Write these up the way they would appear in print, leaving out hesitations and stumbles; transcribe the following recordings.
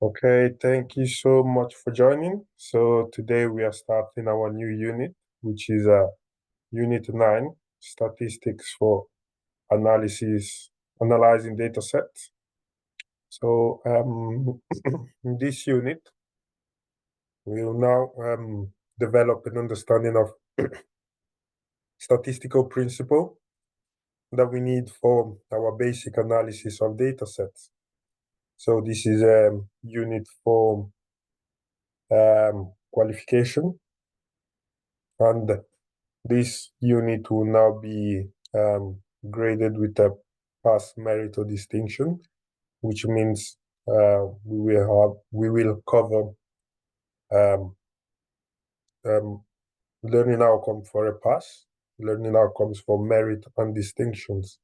Okay, thank you so much for joining. So today we are starting our new unit, which is Unit 9, Statistics for Analyzing Datasets. So in this unit, we will now develop an understanding of statistical principle that we need for our basic analysis of datasets. So this is a unit for qualification, and this unit will now be graded with a pass, merit, or distinction, which means we will cover learning outcome for a pass, learning outcomes for merit, and distinctions.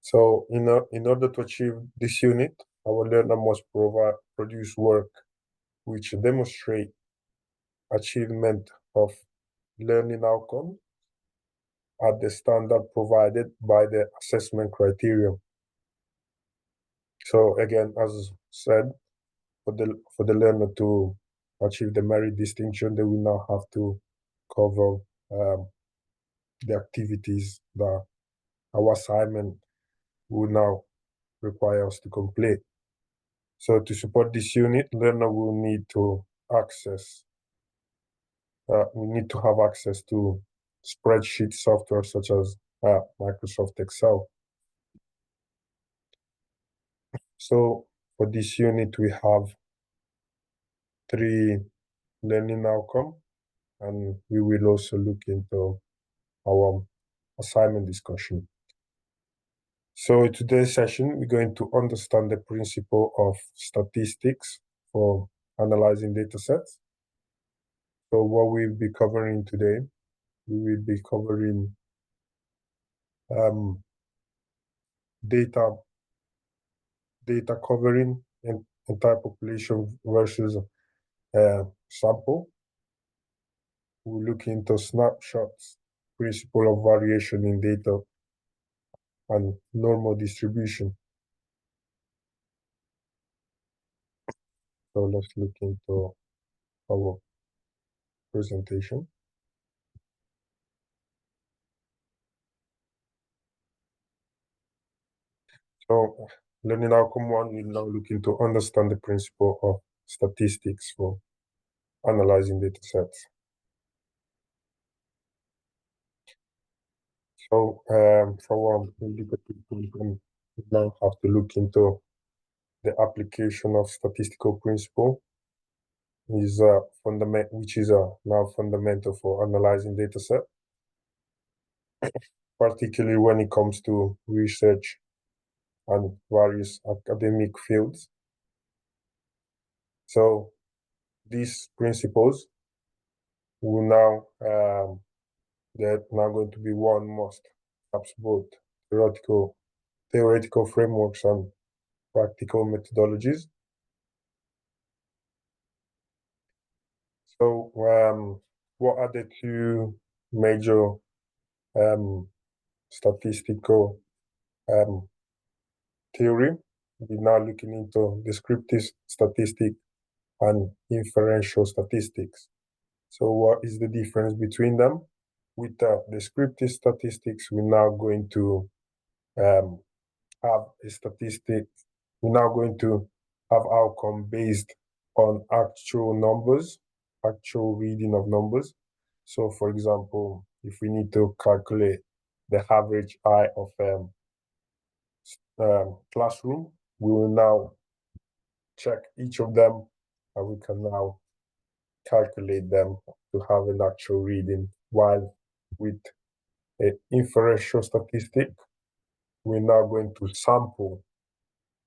So in order to achieve this unit, our learner must produce work which demonstrate achievement of learning outcome at the standard provided by the assessment criteria. So again, as said, for the learner to achieve the merit distinction, they will now have to cover the activities that our assignment will now require us to complete. So to support this unit, learner will need to access. We need to have access to spreadsheet software such as Microsoft Excel. So for this unit, we have 3 learning outcomes, and we will also look into our assignment discussion. So in today's session, we're going to understand the principle of statistics for analyzing datasets. So what we'll be covering today, we will be covering data covering and entire population versus sample. We'll look into snapshots, principle of variation in data, and normal distribution. So let's look into our presentation. So learning outcome 1, we'll now look into understand the principle of statistics for analyzing datasets. So for one, we now have to look into the application of statistical principle, is which is now fundamental for analyzing dataset, particularly when it comes to research and various academic fields. So these principles will now they're now going to be one must perhaps both theoretical frameworks and practical methodologies. So what are the 2 major statistical theory? We're now looking into descriptive statistics and inferential statistics. So what is the difference between them? With descriptive statistics, we're now going to have a statistic. We're now going to have outcome based on actual numbers, actual reading of numbers. So for example, if we need to calculate the average eye of classroom, we will now check each of them, and we can now calculate them to have an actual reading. While with an inferential statistic, we're now going to sample.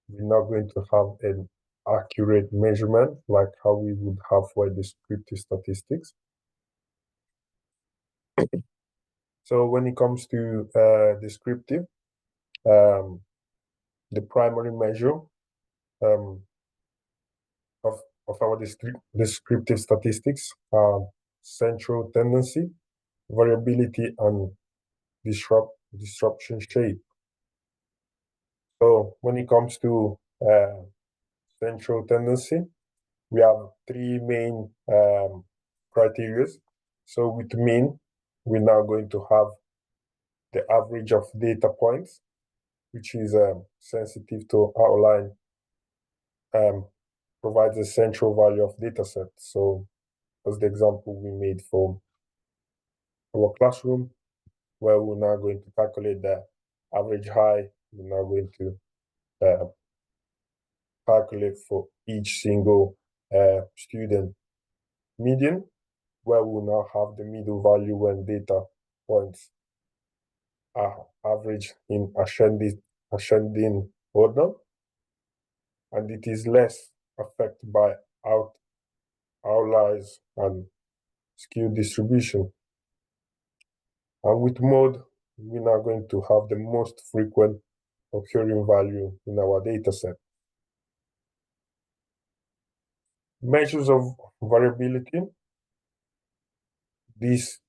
We're not going to have an accurate measurement like how we would have for descriptive statistics. So when it comes to descriptive, the primary measure of our descriptive statistics are central tendency, variability, and disruption shape. So when it comes to central tendency, we have three main criteria. So with mean, we're now going to have the average of data points, which is sensitive to outline, provides a central value of data set. So as the example we made for our classroom, where we're now going to calculate the average high, we're now going to calculate for each single student median, where we'll now have the middle value when data points are averaged in ascending order, and it is less affected by outliers and skew distribution. And with mode, we're now going to have the most frequent occurring value in our data set. Measures of variability. These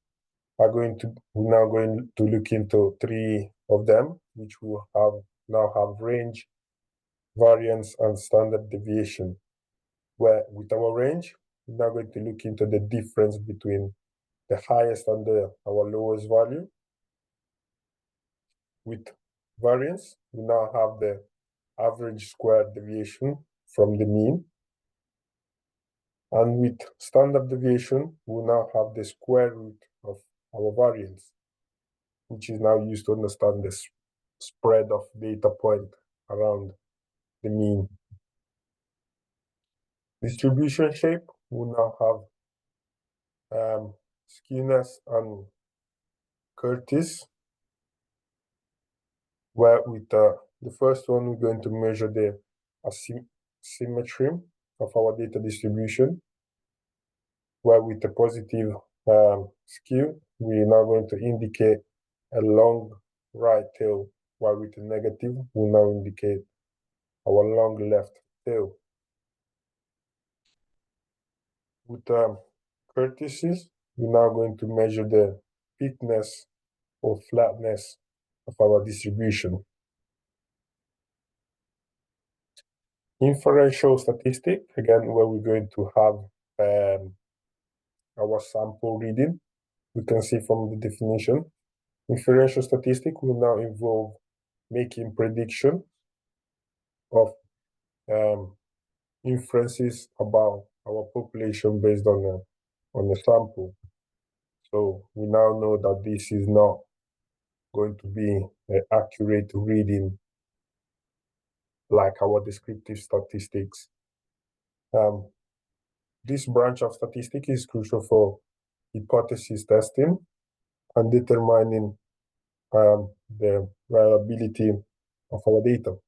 are we're now going to look into three of them, which will now have range, variance, and standard deviation. Where with our range, we're now going to look into the difference between the highest and our lowest value. With variance, we now have the average squared deviation from the mean. And with standard deviation, we now have the square root of our variance, which is now used to understand the spread of data point around the mean. Distribution shape, we now have skewness and Curtis, where with the first one, we're going to measure the asymmetry of our data distribution, where with the positive skew, we're now going to indicate a long right tail, while with the negative, we now indicate our long left tail. With Curtises, we're now going to measure the thickness or flatness of our distribution. Inferential statistic, again, where we're going to have our sample reading. We can see from the definition, inferential statistic will now involve making prediction of inferences about our population based on a sample. So we now know that this is not going to be an accurate reading like our descriptive statistics. This branch of statistics is crucial for hypothesis testing and determining the reliability of our data.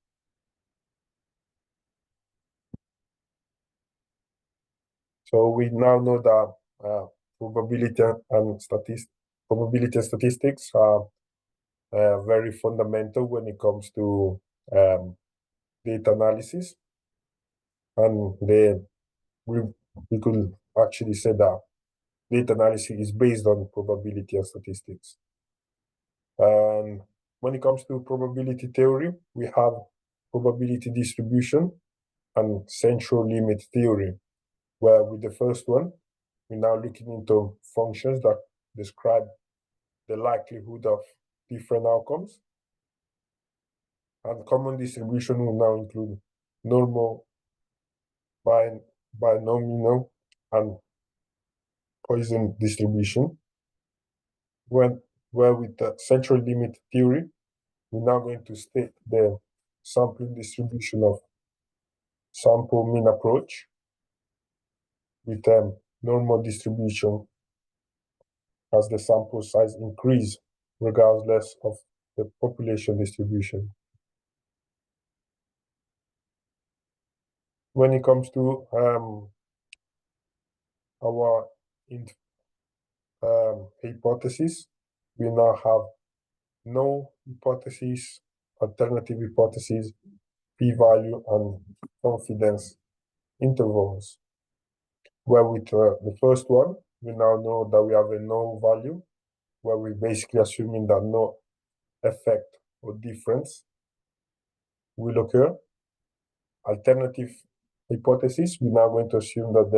So we now know that probability and statistics are very fundamental when it comes to data analysis, and we could actually say that data analysis is based on probability and statistics. And when it comes to probability theory, we have probability distribution and central limit theory, where with the first one, we're now looking into functions that describe the likelihood of different outcomes. And common distribution will now include normal, binomial, and Poisson distribution. Where with the central limit theory, we're now going to state the sampling distribution of sample mean approach with normal distribution as the sample size increase regardless of the population distribution. When it comes to our hypothesis, we now have no hypothesis, alternative hypothesis, p-value, and confidence intervals. Where with the first one, we now know that we have a no value, where we're basically assuming that no effect or difference will occur. Alternative hypothesis, we're now going to assume that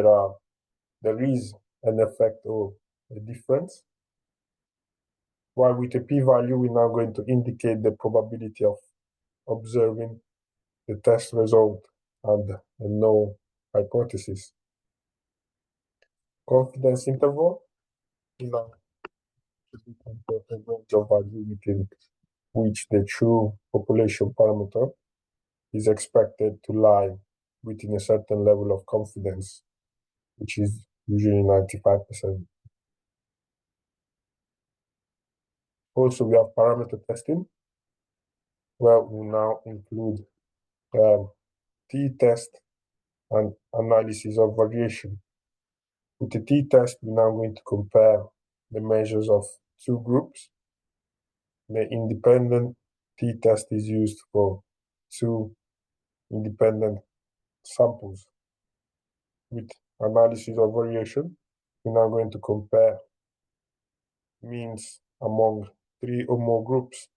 there is an effect or a difference. While with a p-value, we're now going to indicate the probability of observing the test result and a null hypothesis. Confidence interval is a range of value within which the true population parameter is expected to lie within a certain level of confidence, which is usually 95%. Also, we have parameter testing, where we now include t-test and analysis of variation. With the t-test, we're now going to compare the measures of two groups. The independent t-test is used for two independent samples. With analysis of variation, we're now going to compare means among three or more groups.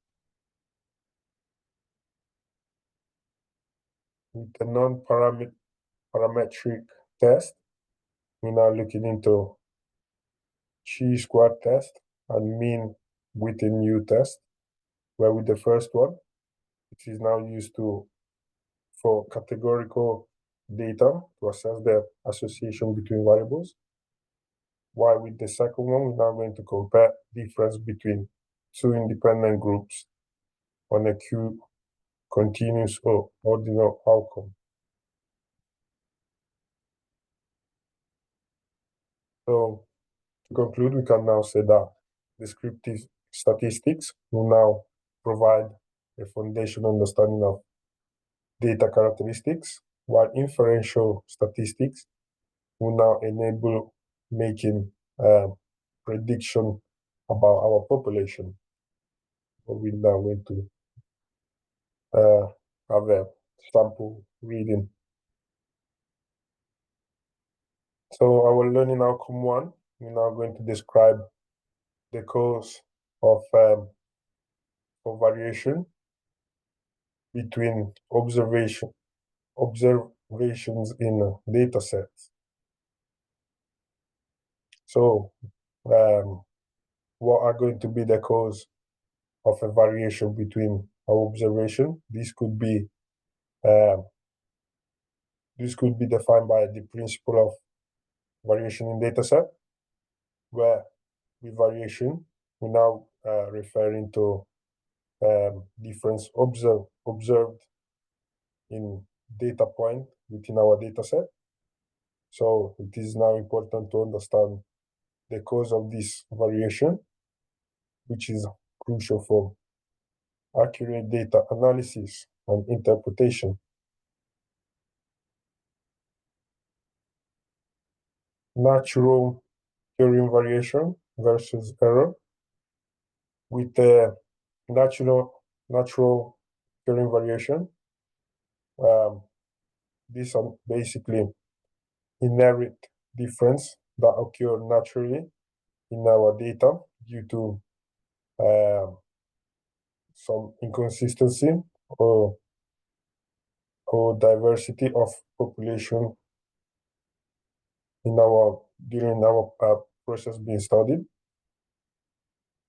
With the non-parametric test, we're now looking into chi-square test and mean within U test, where with the first one, it is now used for categorical data to assess the association between variables. While with the second one, we're now going to compare difference between two independent groups on a Q continuous or ordinal outcome. So to conclude, we can now say that descriptive statistics will now provide a foundational understanding of data characteristics, while inferential statistics will now enable making prediction about our population. We're now going to have a sample reading. So our learning outcome one, we're now going to describe the cause of variation between observations in data sets. So what are going to be the cause of a variation between our observation? This could be defined by the principle of variation in data set, where with variation we're now referring to difference observed in data point within our data set. So it is now important to understand the cause of this variation, which is crucial for accurate data analysis and interpretation. Natural occurring variation versus error. With the natural occurring variation, these are basically inherent difference that occur naturally in our data due to some inconsistency or diversity of population in during our process being studied.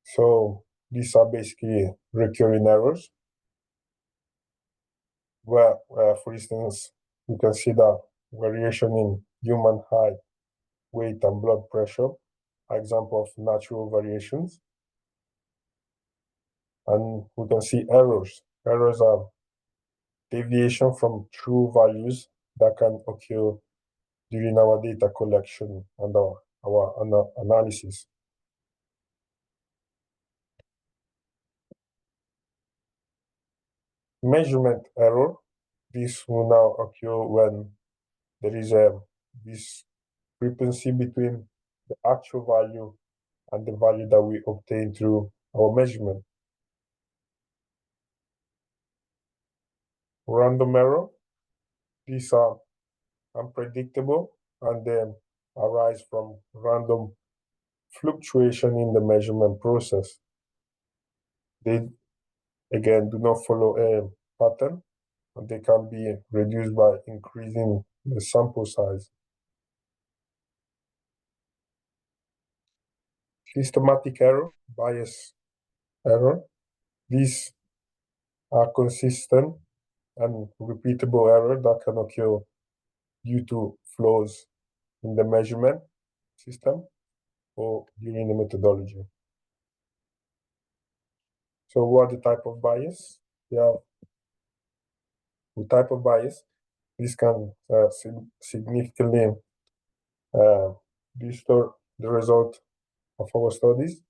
So these are basically recurring errors, where, for instance, you can see that variation in human height, weight, and blood pressure are example of natural variations. And we can see errors. Errors are deviation from true values that can occur during our data collection and our analysis. Measurement error. This will now occur when there is a discrepancy between the actual value and the value that we obtain through our measurement. Random error. These are unpredictable and then arise from random fluctuation in the measurement process. They, again, do not follow a pattern, and they can be reduced by increasing the sample size. Systematic error, bias error. These are consistent and repeatable error that can occur due to flaws in the measurement system or during the methodology. So what are the type of bias? Yeah, the type of bias, this can significantly distort the result of our studies,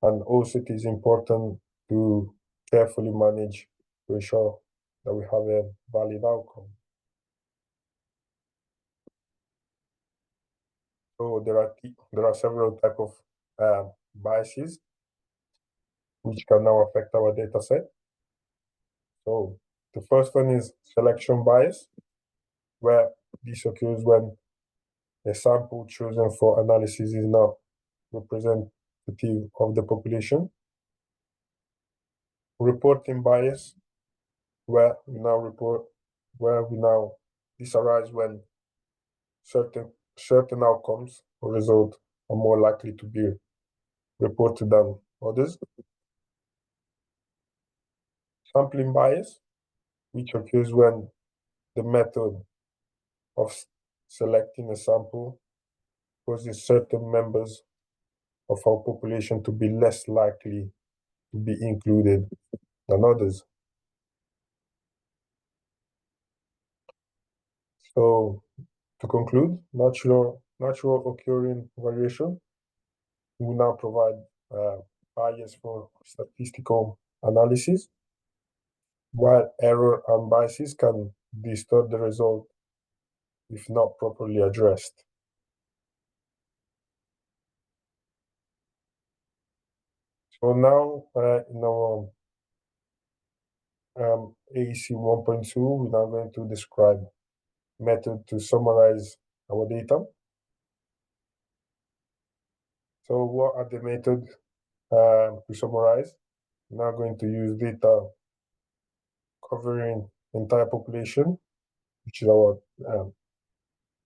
and also it is important to carefully manage to ensure that we have a valid outcome. So there are several types of biases which can now affect our data set. So the first one is selection bias, where this occurs when a sample chosen for analysis is not representative of the population. Reporting bias, where we now this arises when certain outcomes or results are more likely to be reported than others. Sampling bias, which occurs when the method of selecting a sample causes certain members of our population to be less likely to be included than others. So to conclude, natural occurring variation will now provide bias for statistical analysis, while error and biases can distort the result if not properly addressed. So now in our AEC 1.2, we're now going to describe method to summarize our data. So what are the methods to summarize? We're now going to use data covering entire population, which is our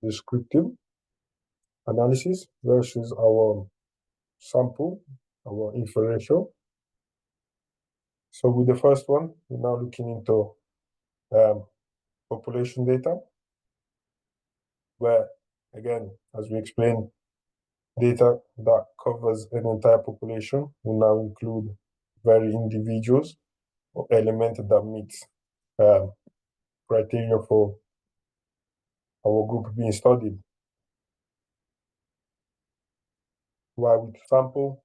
descriptive analysis, versus our sample, our inferential. So with the first one, we're now looking into population data, where, again, as we explained, data that covers an entire population will now include very individuals or elements that meet criteria for our group being studied. While with sample,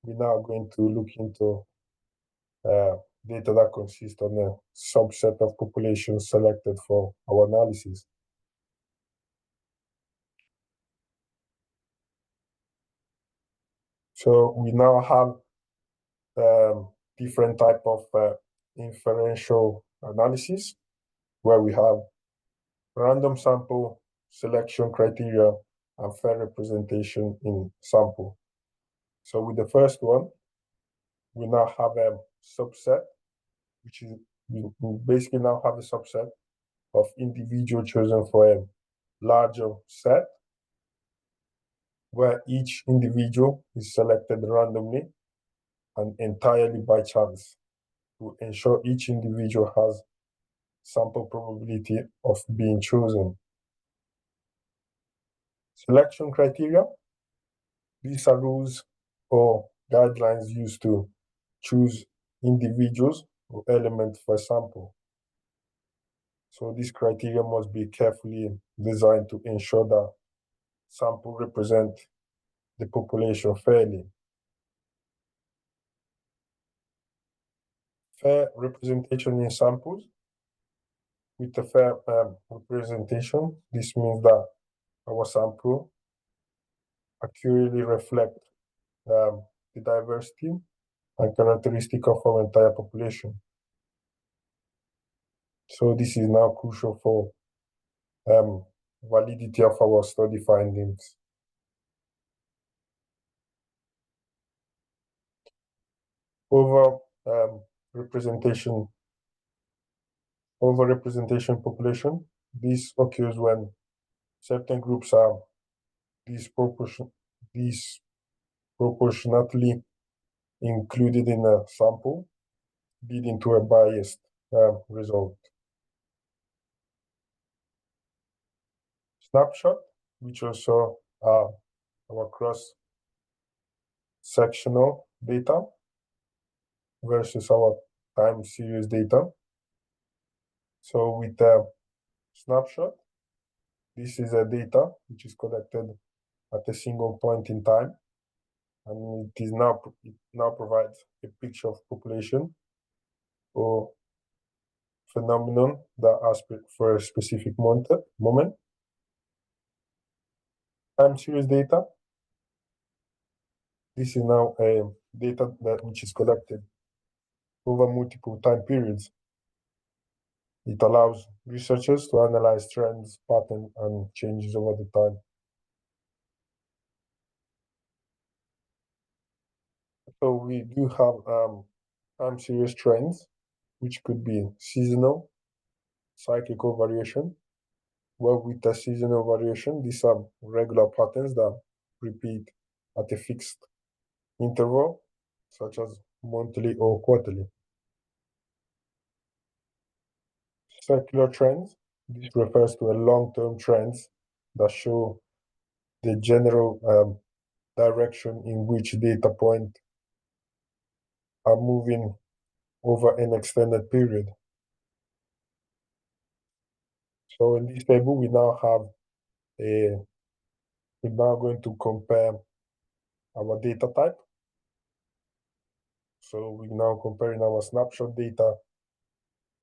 we're now going to look into data that consists on a subset of populations selected for our analysis. So we now have different type of inferential analysis, where we have random sample selection criteria and fair representation in sample. So with the first one, we now have a subset, which is we basically now have a subset of individual chosen for a larger set, where each individual is selected randomly and entirely by chance to ensure each individual has sample probability of being chosen. Selection criteria, these are rules or guidelines used to choose individuals or elements for a sample. So these criteria must be carefully designed to ensure that sample represent the population fairly. Fair representation in samples. With a fair representation, this means that our sample accurately reflect the diversity and characteristic of our entire population. So this is now crucial for validity of our study findings. Over representation population. this occurs when certain groups are disproportionately included in a sample, leading to a biased result. Snapshot, which also are our cross-sectional data versus our time series data. So with a snapshot, this is a data which is collected at a single point in time, and it now provides a picture of population or phenomenon that aspect for a specific moment. Time series data. This is now a data which is collected over multiple time periods. It allows researchers to analyze trends, patterns, and changes over the time. So we do have time series trends, which could be seasonal, cyclical variation. Well, with the seasonal variation, these are regular patterns that repeat at a fixed interval, such as monthly or quarterly. Circular trends, this refers to a long-term trends that show the general direction in which data points are moving over an extended period. So in this table, we're now going to compare our data type. So we're now comparing our snapshot data,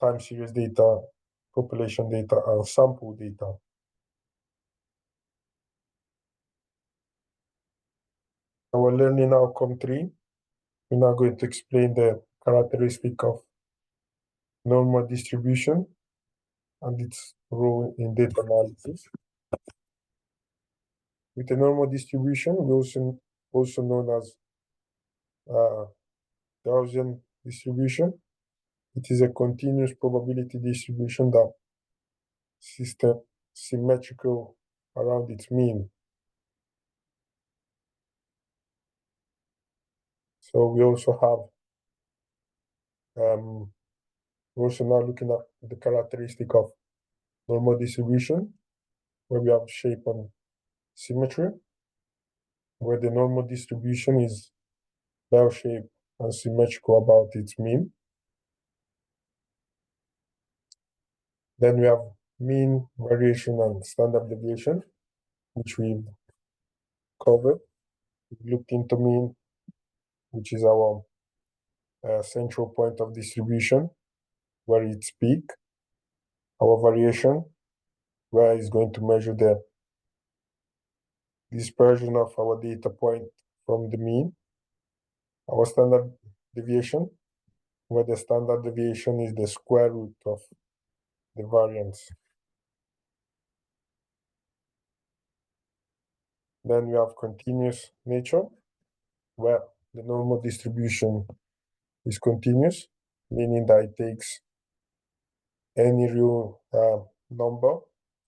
time series data, population data, and sample data. Our learning outcome 3, we're now going to explain the characteristic of normal distribution and its role in data analysis. With the normal distribution, we also known as Gaussian distribution. It is a continuous probability distribution that system symmetrical around its mean. So we also we're also now looking at the characteristic of normal distribution, where we have shape and symmetry, where the normal distribution is bell-shaped and symmetrical about its mean. Then we have mean, variation, and standard deviation, which we've covered. We've looked into mean, which is our central point of distribution, where it's peak. Our variation, where it's going to measure the dispersion of our data point from the mean. Our standard deviation, where the standard deviation is the square root of the variance. Then we have continuous nature, where the normal distribution is continuous, meaning that it takes any real number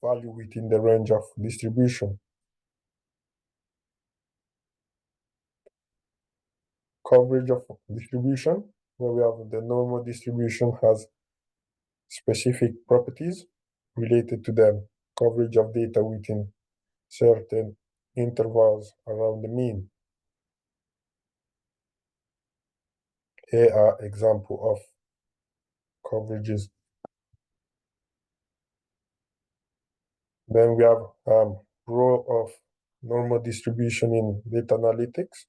value within the range of distribution. Coverage of distribution, where we have the normal distribution has specific properties related to the coverage of data within certain intervals around the mean. Here are examples of coverages. Then we have role of normal distribution in data analytics.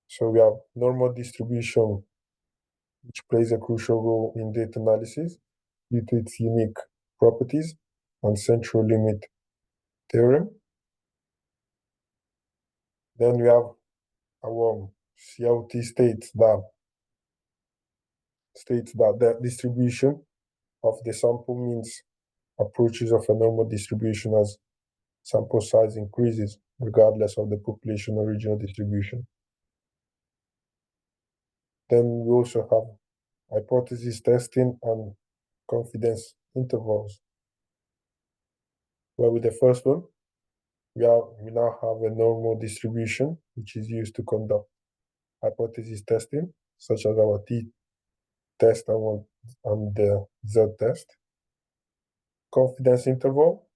So we have normal distribution, which plays a crucial role in data analysis due to its unique properties and central limit theorem. Then we have our CLT states that the distribution of the sample means approaches of a normal distribution as sample size increases, regardless of the population or regional distribution. Then we also have hypothesis testing and confidence intervals. Well, with the first one, we now have a normal distribution, which is used to conduct hypothesis testing, such as our t-test and the z-test. Confidence interval,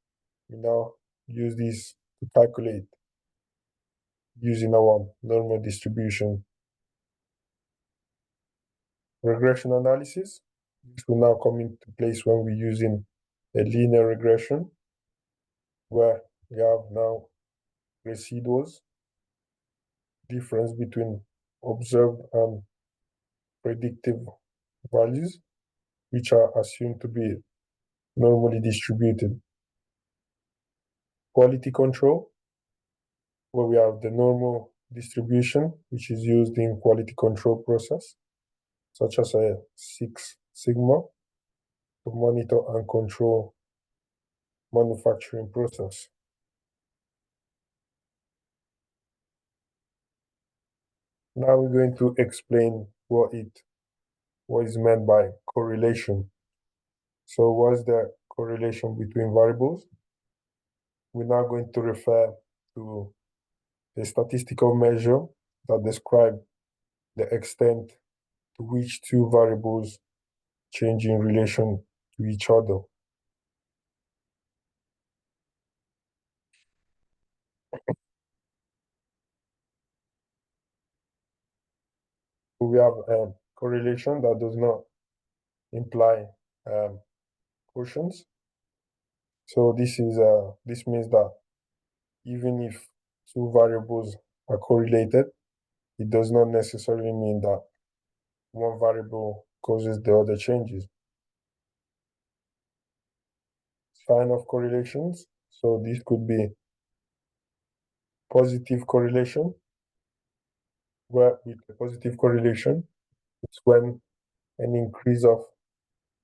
we now use this to calculate using our normal distribution. Regression analysis, this will now come into place when we're using a linear regression, where we have now residuals, difference between observed and predictive values, which are assumed to be normally distributed. Quality control, where we have the normal distribution, which is used in quality control process, such as a Six Sigma, to monitor and control manufacturing process. Now we're going to explain what is meant by correlation. So what's the correlation between variables? We're now going to refer to a statistical measure that describes the extent to which two variables change in relation to each other. We have a correlation that does not imply quotients. So this means that even if two variables are correlated, it does not necessarily mean that one variable causes the other changes. Sign of correlations. So this could be positive correlation, where with a positive correlation, it's when an increase of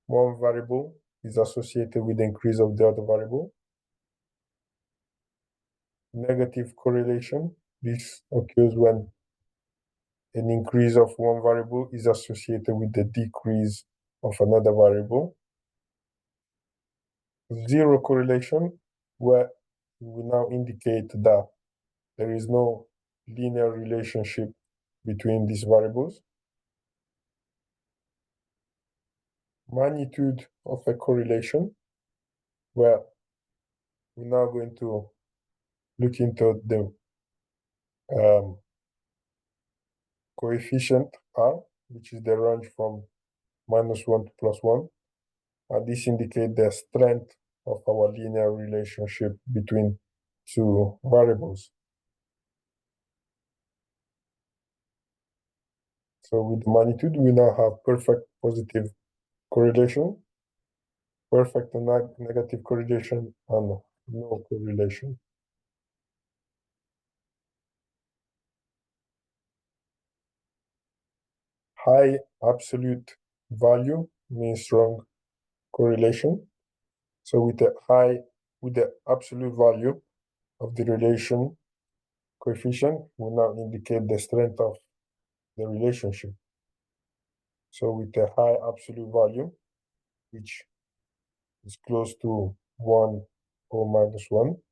one variable is associated with the increase of the other variable. Negative correlation, this occurs when an increase of one variable is associated with the decrease of another variable. Zero correlation, where we now indicate that there is no linear relationship between these variables. Magnitude of a correlation, where we're now going to look into the coefficient R, which is the range from -1 to +1. And this indicates the strength of our linear relationship between two variables. So with the magnitude, we now have perfect positive correlation, perfect and negative correlation, and no correlation. High absolute value means strong correlation. So with the absolute value of the relation coefficient will now indicate the strength of the relationship. So with a high absolute value, which is close to 1 or -1,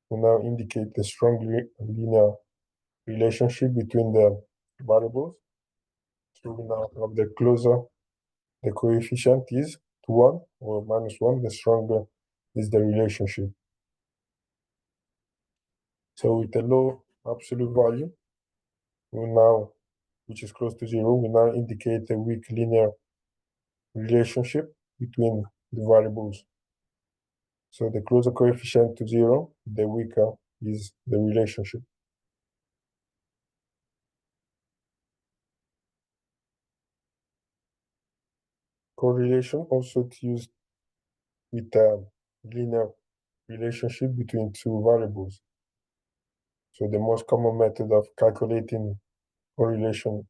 will now indicate the strong linear relationship between the variables. So we now have the closer the coefficient is to 1 or -1, the stronger is the relationship. So with a low absolute value, which is close to 0, we now indicate a weak linear relationship between the variables. So the closer coefficient to 0, the weaker is the relationship. Correlation also used with a linear relationship between two variables. So the most common method of calculating correlation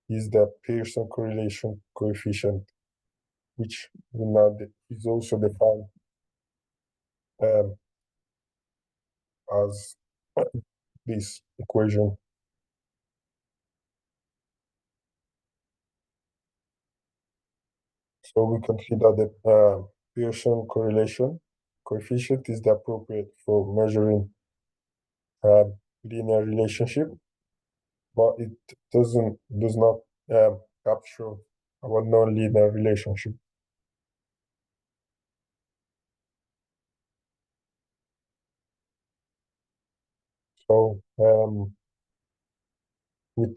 is the Pearson correlation coefficient, which is also defined as this equation. So we consider the Pearson correlation coefficient is the appropriate for measuring linear relationship, but it does not capture our non-linear relationship. So with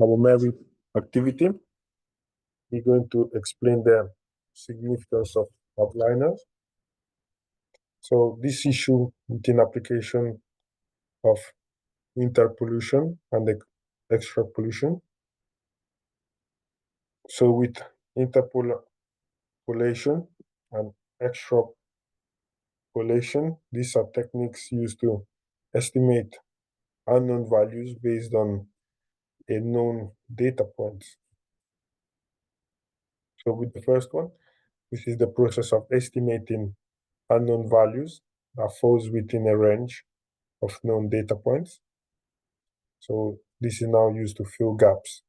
our merit activity, we're going to explain the significance of outliners. So this issue within application of interpollution and extrapolation. So with interpolation and extrapolation, these are techniques used to estimate unknown values based on a known data points. So with the first one, this is the process of estimating unknown values that falls within a range of known data points. So this is now used to fill gaps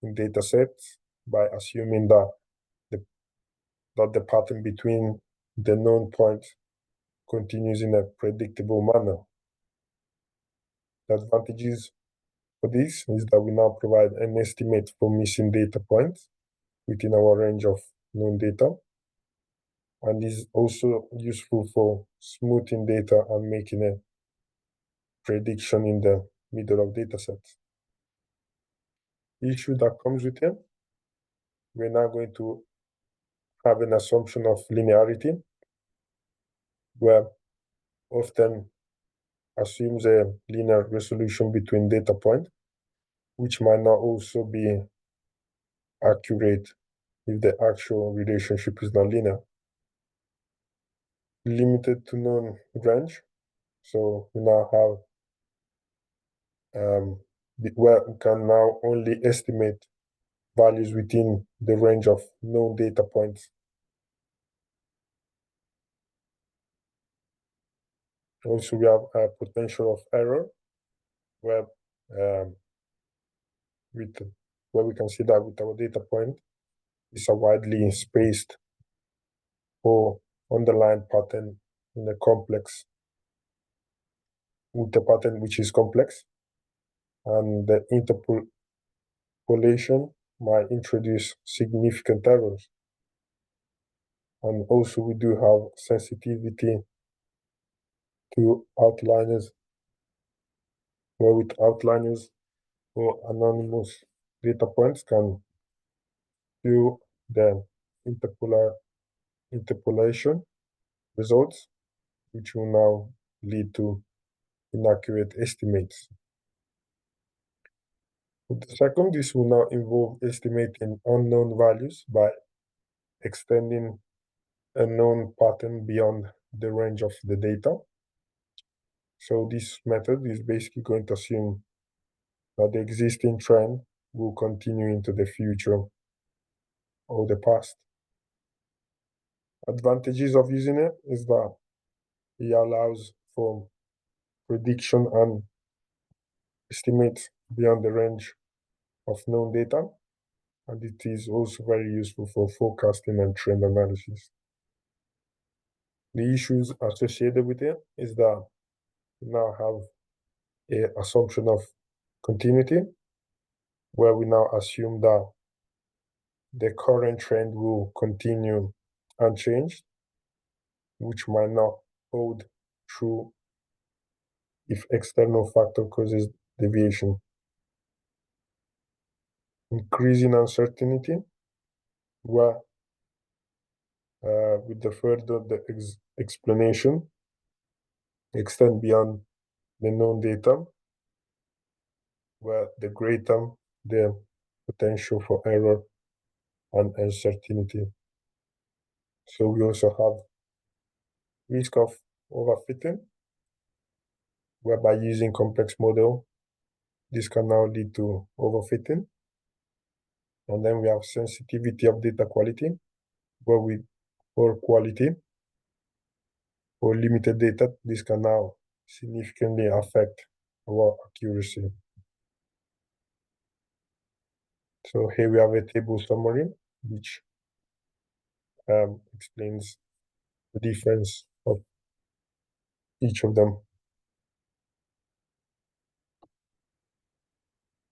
in data sets by assuming that the pattern between the known points continues in a predictable manner. The advantages for this is that we now provide an estimate for missing data points within our range of known data, and is also useful for smoothing data and making a prediction in the middle of data sets. The issue that comes with it, we're now going to have an assumption of linearity, where often assumes a linear resolution between data points, which might not also be accurate if the actual relationship is not linear. Limited to known range, so we now have where we can now only estimate values within the range of known data points. Also, we have a potential of error, where we can see that with our data point, it's a widely spaced or underlying pattern in a complex, with a pattern which is complex, and the interpolation might introduce significant errors. And also we do have sensitivity to outliners, where with outliners or anonymous data points can do the interpolation results, which will now lead to inaccurate estimates. With the second, this will now involve estimating unknown values by extending a known pattern beyond the range of the data. So this method is basically going to assume that the existing trend will continue into the future or the past. Advantages of using it is that it allows for prediction and estimates beyond the range of known data, and it is also very useful for forecasting and trend analysis. The issues associated with it is that we now have an assumption of continuity, where we now assume that the current trend will continue unchanged, which might not hold true if external factor causes deviation. Increasing uncertainty, where with the further the explanation extend beyond the known data, where the greater the potential for error and uncertainty. So we also have risk of overfitting, whereby using complex model, this can now lead to overfitting. And then we have sensitivity of data quality, where with poor quality or limited data, this can now significantly affect our accuracy. So here we have a table summary, which explains the difference of each of them.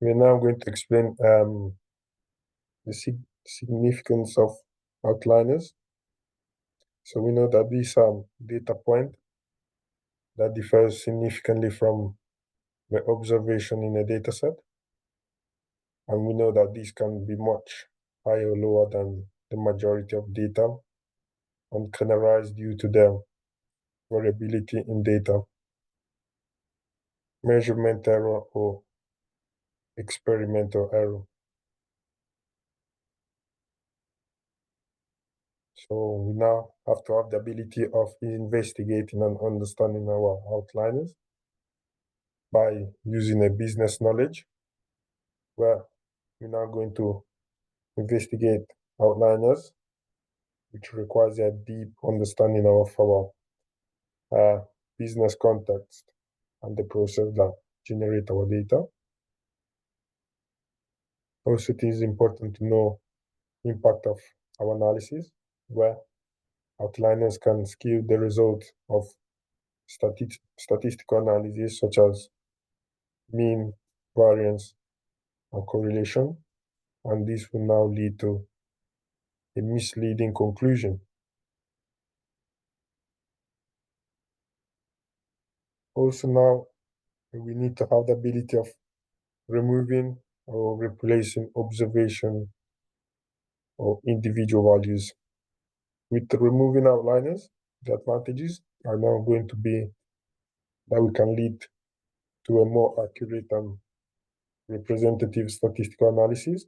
We're now going to explain the significance of outliners. So we know that these are data point that differs significantly from the observation in a data set. And we know that these can be much higher or lower than the majority of data and can arise due to their variability in data, measurement error, or experimental error. So we now have to have the ability of investigating and understanding our outliners by using a business knowledge, where we're now going to investigate outliners, which requires a deep understanding of our business context and the process that generate our data. Also, it is important to know impact of our analysis, where outliners can skew the result of statistical analysis, such as mean, variance, and correlation, and this will now lead to a misleading conclusion. Also, now we need to have the ability of removing or replacing observation or individual values. With removing outliners, the advantages are now going to be that we can lead to a more accurate and representative statistical analysis.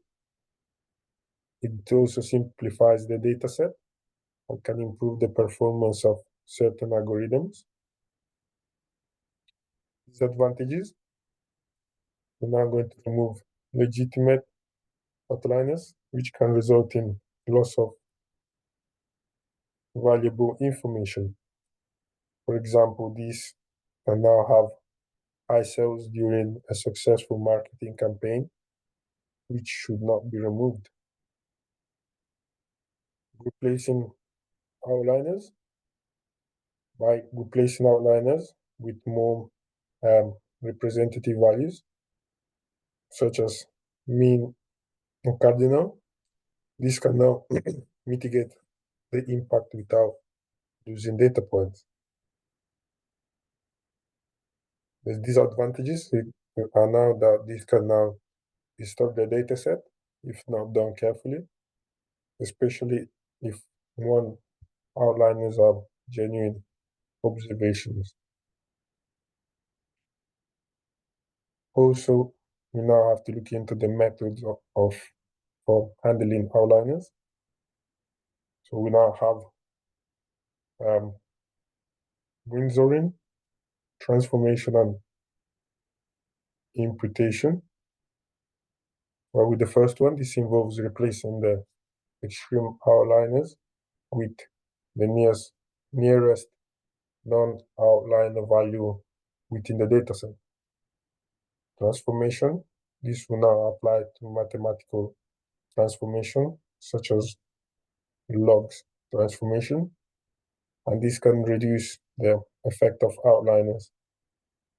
It also simplifies the data set and can improve the performance of certain algorithms. Disadvantages: we're now going to remove legitimate outliners, which can result in loss of valuable information. For example, these can now have high sales during a successful marketing campaign, which should not be removed. Replacing outliners. By replacing outliners with more representative values, such as mean and cardinal, this can now mitigate the impact without losing data points. The disadvantages are now that this can now distort the data set if not done carefully, especially if one outliners are genuine observations. Also, we now have to look into the methods for handling outliners. So we now have windowing, transformation, and imputation. Well, with the first one, this involves replacing the extreme outliners with the nearest non-outliner value within the dataset. Transformation, this will now apply to mathematical transformation, such as logs transformation, and this can reduce the effect of outliners.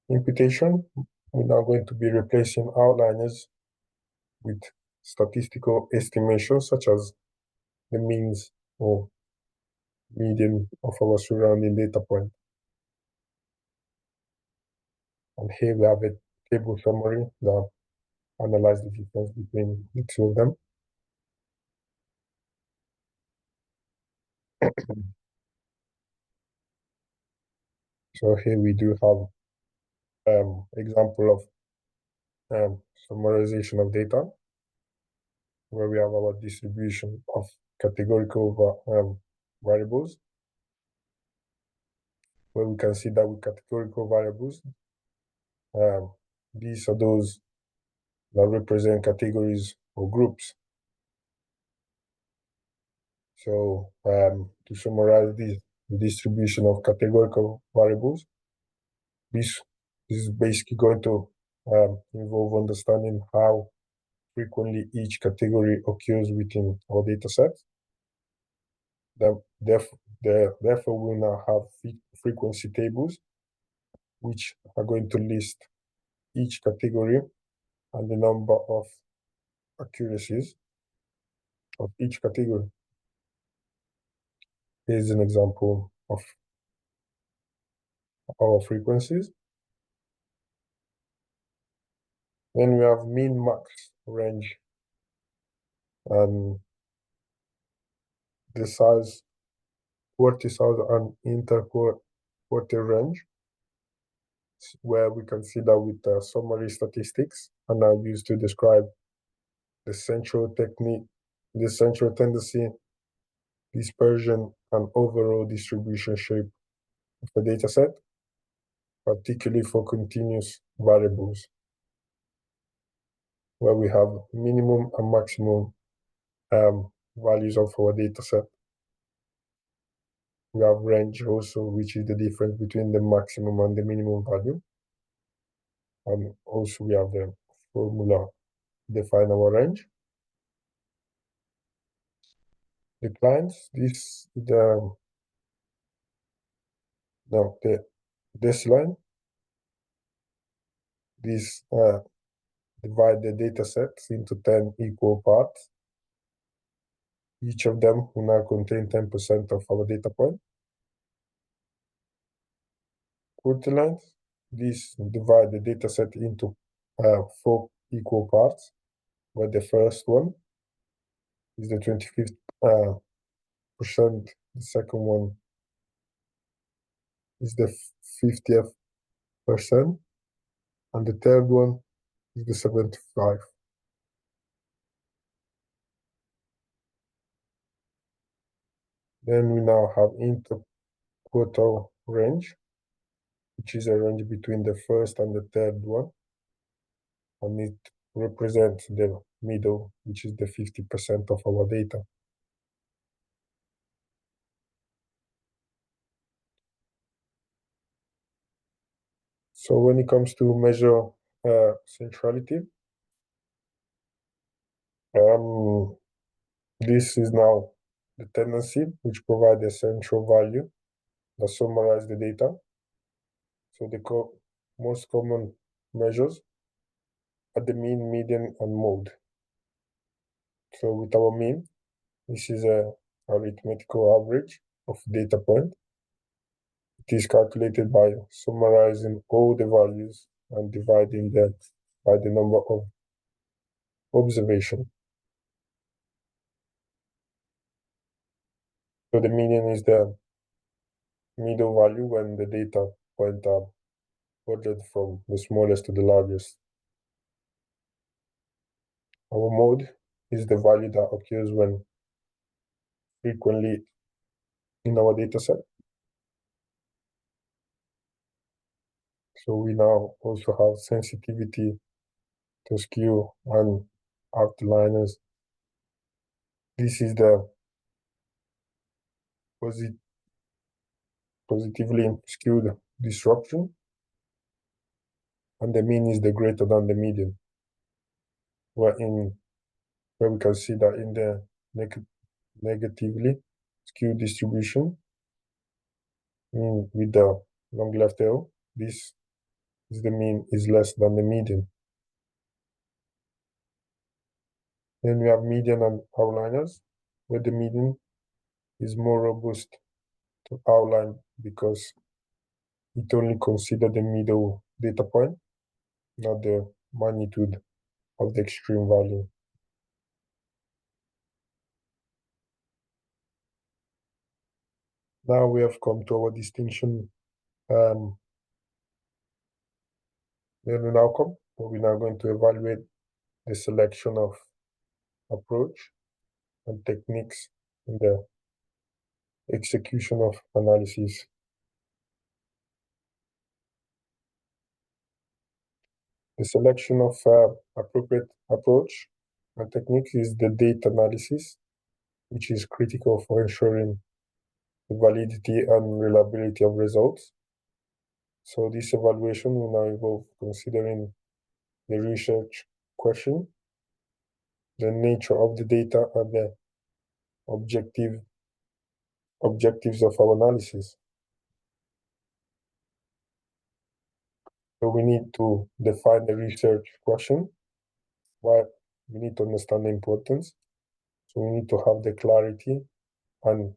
Imputation, we're now going to be replacing outliners with statistical estimations, such as the means or median of our surrounding data point. And here we have a table summary that analyzes the difference between the two of them. So here we do have example of summarization of data, where we have our distribution of categorical variables, where we can see that with categorical variables, these are those that represent categories or groups. So to summarize this, the distribution of categorical variables, this is basically going to involve understanding how frequently each category occurs within our data set. Therefore, we will now have frequency tables which are going to list each category and the number of accuracies of each category. Here's an example of our frequencies. Then we have mean, max, range, and the size, quarter size, and inter-quarter range, where we consider with summary statistics and are used to describe the central technique, the central tendency, dispersion, and overall distribution shape of a data set, particularly for continuous variables, where we have minimum and maximum values of our data set. We have range also, which is the difference between the maximum and the minimum value. And also we have the formula to define our range. The clients, this the line. This divide the data sets into 10 equal parts. Each of them will now contain 10% of our data point. Quarter lines, these divide the data set into 4 equal parts, where the first one is the 25th percent, the second one is the 50th percent, and the third one is the 75th. Then we now have inter-quarter range, which is a range between the first and the third one, and it represents the middle, which is the 50% of our data. So when it comes to measure centrality, this is now the tendency, which provides a central value that summarize the data. So the most common measures are the mean, median, and mode. So with our mean, this is a arithmetical average of data point. It is calculated by summarizing all the values and dividing them by the number of observations. So the median is the middle value when the data point are ordered from the smallest to the largest. Our mode is the value that occurs when frequently in our data set. So we now also have sensitivity to skew and outliers. This is the positively skewed disruption, and the mean is the greater than the median, where we can see that in the negatively skewed distribution, with the long left arrow, this is the mean is less than the median. Then we have median and outliers, where the median is more robust to outline because it only considers the middle data point, not the magnitude of the extreme value. Now we have come to our distinction then an outcome, where we're now going to evaluate the selection of approach and techniques in the execution of analysis. The selection of appropriate approach and techniques is the data analysis, which is critical for ensuring the validity and reliability of results. So this evaluation will now involve considering the research question, the nature of the data, and the objectives of our analysis. So we need to define the research question. Why we need to understand the importance. So we need to have the clarity and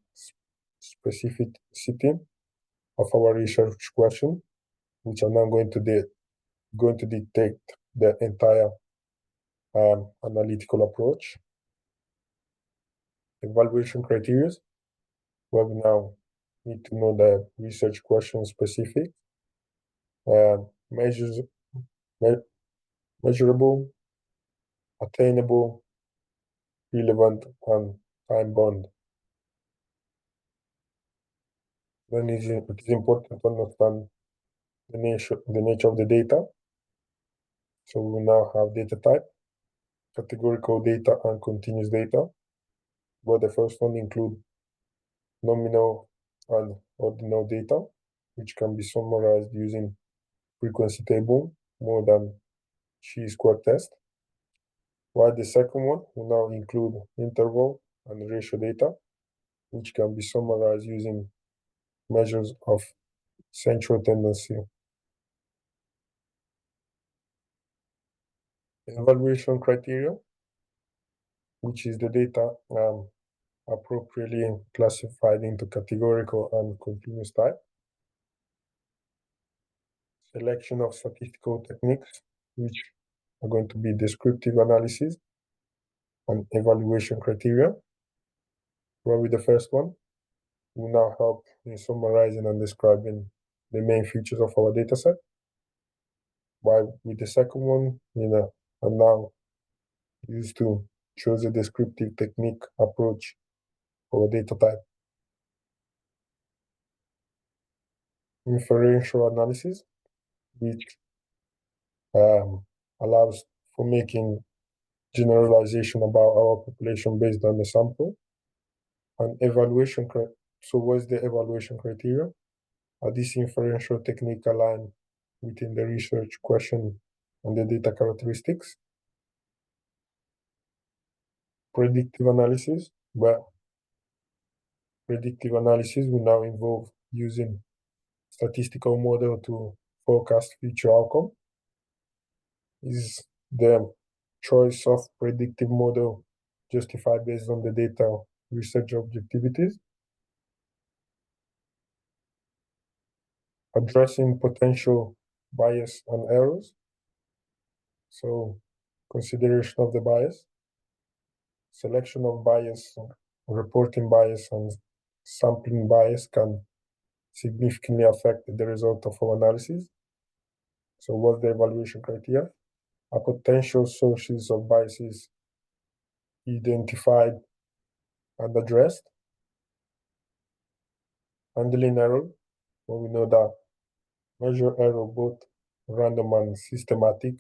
specificity of our research question, which are now going to dictate the entire analytical approach. Evaluation criteria, where we now need to know the research question specific, measurable, attainable, relevant, and time-bound. Then it is important to understand the nature of the data. So we now have data type, categorical data, and continuous data. But the first one include nominal and ordinal data, which can be summarized using frequency table more than chi-square test. While the second one will now include interval and ratio data, which can be summarized using measures of central tendency. Evaluation criteria, which is the data appropriately classified into categorical and continuous type. Selection of statistical techniques, which are going to be descriptive analysis and evaluation criteria. Where with the first one, will now help in summarizing and describing the main features of our dataset. While with the second one, are now used to choose a descriptive technique approach for a data type. Inferential analysis, which allows for making generalization about our population based on the sample. And evaluation, so what's the evaluation criteria? Are these inferential technique aligned within the research question and the data characteristics? Predictive analysis, well, predictive analysis will now involve using statistical model to forecast future outcome. Is the choice of predictive model justified based on the data research objectivities? Addressing potential bias and errors. So consideration of the bias, selection of bias, reporting bias, and sampling bias can significantly affect the result of our analysis. So what's the evaluation criteria? Are potential sources of biases identified and addressed? Handling error, well, we know that measure error, both random and systematic,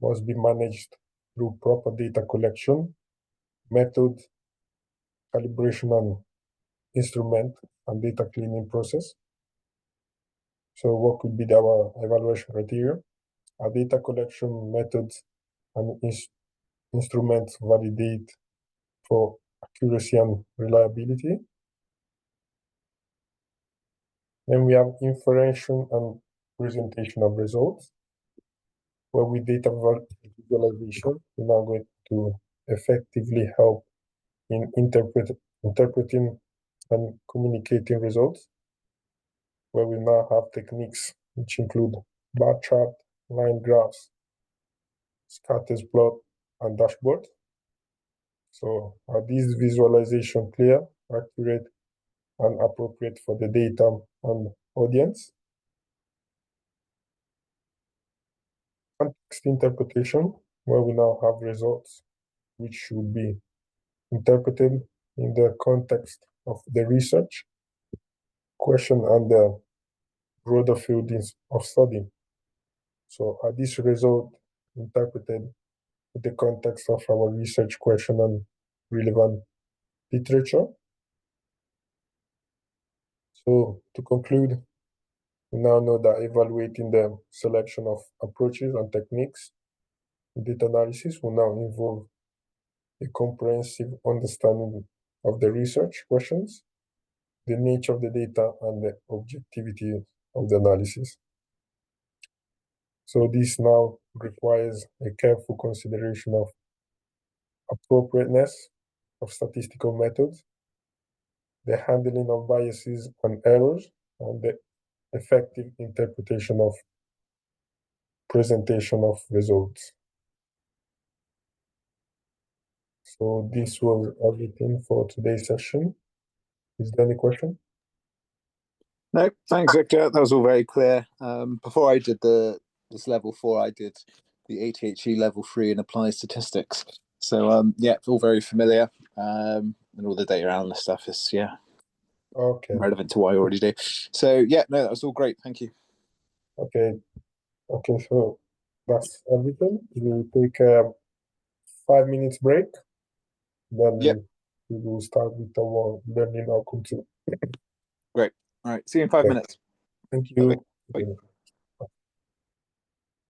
must be managed through proper data collection, method, calibration, and instrument and data cleaning process. So what could be our evaluation criteria? Our data collection methods and instruments validate for accuracy and reliability. Then we have inferential and presentation of results, where with data visualization, we're now going to effectively help in interpreting and communicating results, where we now have techniques which include bar chart, line graphs, scatters plot, and dashboard. So are these visualization clear, accurate, and appropriate for the data and audience? Context interpretation, where we now have results which should be interpreted in the context of the research question and the broader field of study. So are these results interpreted in the context of our research question and relevant literature? So to conclude, we now know that evaluating the selection of approaches and techniques in data analysis will now involve a comprehensive understanding of the research questions, the nature of the data, and the objectivity of the analysis. So this now requires a careful consideration of appropriateness of statistical methods, the handling of biases and errors, and the effective interpretation of presentation of results. So this was everything for today's session. Is there any question? No, thanks, Victor. That was all very clear. Before I did this level 4, I did the ATHE level 3 in applied statistics. So yeah, all very familiar. And all the data analyst stuff is Okay. relevant to what I already do. So yeah, no, that was all great. Thank you. Okay. So that's everything. We'll take a 5 minutes break. Then we will start with our learning outcome 2. Great. All right. See you in 5 minutes. Thank you. Bye.